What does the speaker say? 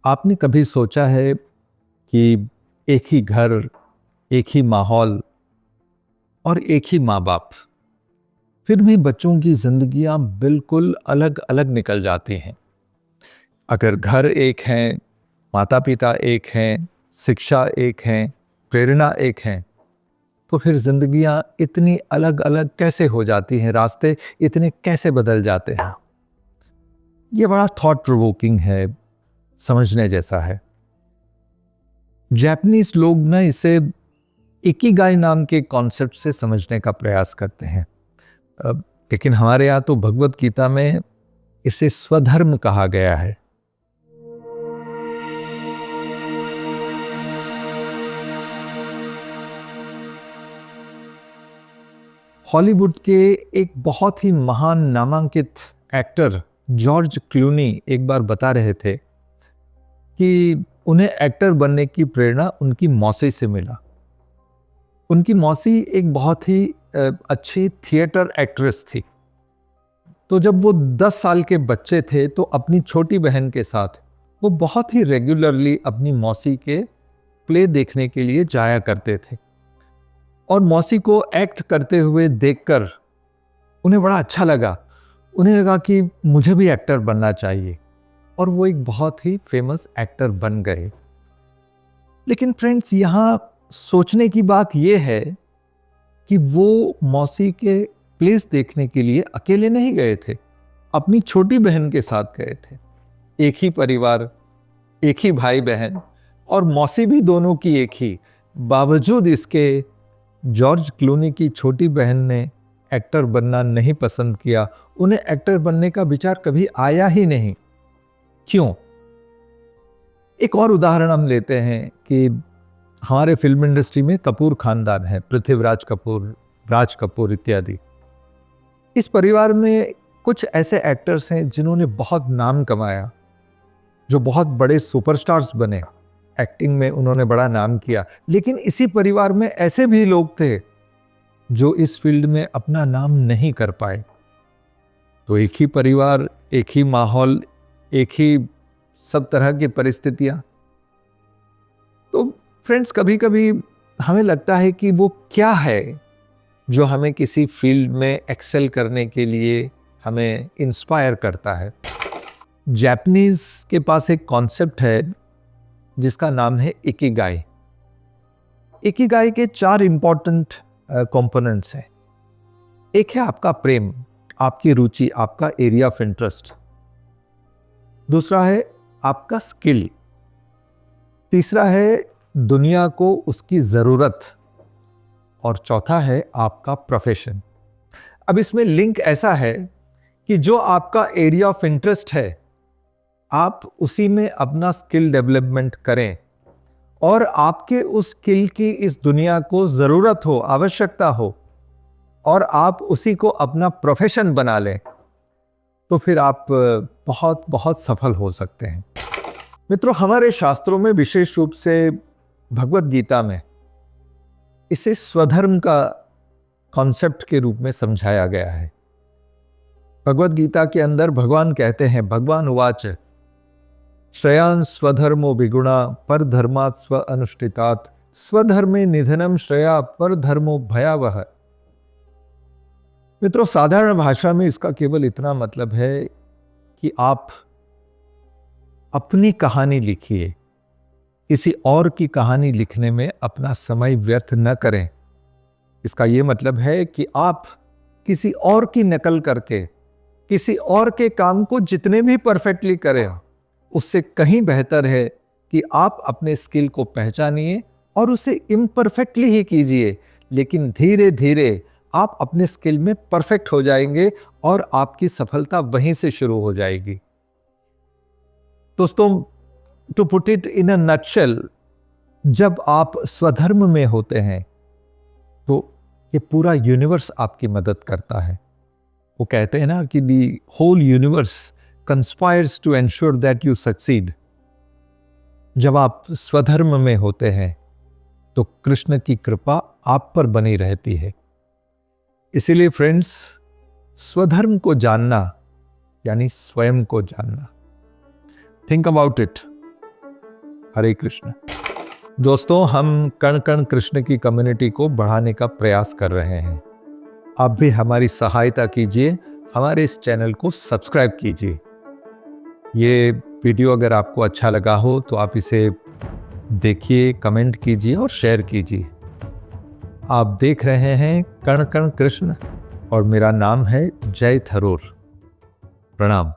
आपने कभी सोचा है कि एक ही घर, एक ही माहौल और एक ही माँ बाप, फिर भी बच्चों की जिंदगियां बिल्कुल अलग अलग निकल जाती हैं। अगर घर एक है, माता पिता एक हैं, शिक्षा एक है, प्रेरणा एक है, तो फिर जिंदगियां इतनी अलग अलग कैसे हो जाती हैं, रास्ते इतने कैसे बदल जाते हैं। ये बड़ा थॉट प्रोवोकिंग है, समझने जैसा है। जापानीज लोग ना इसे इकिगाई नाम के कॉन्सेप्ट से समझने का प्रयास करते हैं। लेकिन हमारे यहाँ तो भगवत गीता में इसे स्वधर्म कहा गया है। हॉलीवुड के एक बहुत ही महान नामांकित एक्टर जॉर्ज क्लूनी एक बार बता रहे थे कि उन्हें एक्टर बनने की प्रेरणा उनकी मौसी से मिला। उनकी मौसी एक बहुत ही अच्छी थिएटर एक्ट्रेस थी। तो जब वो 10 साल के बच्चे थे तो अपनी छोटी बहन के साथ वो बहुत ही रेगुलरली अपनी मौसी के प्ले देखने के लिए जाया करते थे। और मौसी को एक्ट करते हुए देखकर उन्हें बड़ा अच्छा लगा। उन्हें लगा कि मुझे भी एक्टर बनना चाहिए, और वो एक बहुत ही फेमस एक्टर बन गए। लेकिन फ्रेंड्स, यहाँ सोचने की बात यह है कि वो मौसी के प्लेस देखने के लिए अकेले नहीं गए थे, अपनी छोटी बहन के साथ गए थे। एक ही परिवार, एक ही भाई बहन, और मौसी भी दोनों की एक ही। बावजूद इसके जॉर्ज क्लूनी की छोटी बहन ने एक्टर बनना नहीं पसंद किया। उन्हें एक्टर बनने का विचार कभी आया ही नहीं। क्यों? एक और उदाहरण हम लेते हैं कि हमारे फिल्म इंडस्ट्री में कपूर खानदान है, पृथ्वीराज कपूर, राज कपूर इत्यादि। इस परिवार में कुछ ऐसे एक्टर्स हैं जिन्होंने बहुत नाम कमाया, जो बहुत बड़े सुपरस्टार्स बने, एक्टिंग में उन्होंने बड़ा नाम किया। लेकिन इसी परिवार में ऐसे भी लोग थे जो इस फील्ड में अपना नाम नहीं कर पाए। तो एक ही परिवार, एक ही माहौल, एक ही सब तरह की परिस्थितियां। तो फ्रेंड्स, कभी कभी हमें लगता है कि वो क्या है जो हमें किसी फील्ड में एक्सेल करने के लिए हमें इंस्पायर करता है। जापानीज के पास एक कॉन्सेप्ट है जिसका नाम है इकिगाई। इकिगाई के 4 इंपॉर्टेंट कंपोनेंट्स हैं। एक है आपका प्रेम, आपकी रुचि, आपका एरिया ऑफ इंटरेस्ट। दूसरा है आपका स्किल। तीसरा है दुनिया को उसकी जरूरत। और चौथा है आपका प्रोफेशन। अब इसमें लिंक ऐसा है कि जो आपका एरिया ऑफ इंटरेस्ट है, आप उसी में अपना स्किल डेवलपमेंट करें, और आपके उस स्किल की इस दुनिया को जरूरत हो, आवश्यकता हो, और आप उसी को अपना प्रोफेशन बना लें, तो फिर आप बहुत बहुत सफल हो सकते हैं। मित्रों, हमारे शास्त्रों में, विशेष रूप से भगवत गीता में, इसे स्वधर्म का कॉन्सेप्ट के रूप में समझाया गया है। भगवत गीता के अंदर भगवान कहते हैं, भगवान उवाच श्रेयान् स्वधर्मो विगुणा पर धर्मात् स्व अनुष्ठितात् स्वधर्मे निधनम श्रेया पर धर्मो भयावह। मित्रों, साधारण भाषा में इसका केवल इतना मतलब है कि आप अपनी कहानी लिखिए, किसी और की कहानी लिखने में अपना समय व्यर्थ न करें। इसका यह मतलब है कि आप किसी और की नकल करके किसी और के काम को जितने भी परफेक्टली करें, उससे कहीं बेहतर है कि आप अपने स्किल को पहचानिए और उसे इम्परफेक्टली ही कीजिए, लेकिन धीरे धीरे आप अपने स्किल में परफेक्ट हो जाएंगे और आपकी सफलता वहीं से शुरू हो जाएगी। दोस्तों, to put it in a nutshell, जब आप स्वधर्म में होते हैं तो ये पूरा यूनिवर्स आपकी मदद करता है। वो कहते हैं ना कि the whole universe conspires to ensure that you succeed. जब आप स्वधर्म में होते हैं तो कृष्ण की कृपा आप पर बनी रहती है। इसीलिए फ्रेंड्स, स्वधर्म को जानना यानी स्वयं को जानना। Think about it. Hare Krishna. दोस्तों, हम कण कण कृष्ण की कम्युनिटी को बढ़ाने का प्रयास कर रहे हैं। आप भी हमारी सहायता कीजिए, हमारे इस चैनल को सब्सक्राइब कीजिए। ये वीडियो अगर आपको अच्छा लगा हो तो आप इसे देखिए, कमेंट कीजिए और शेयर कीजिए। आप देख रहे हैं कण कण कृष्ण और मेरा नाम है जय थरूर। प्रणाम।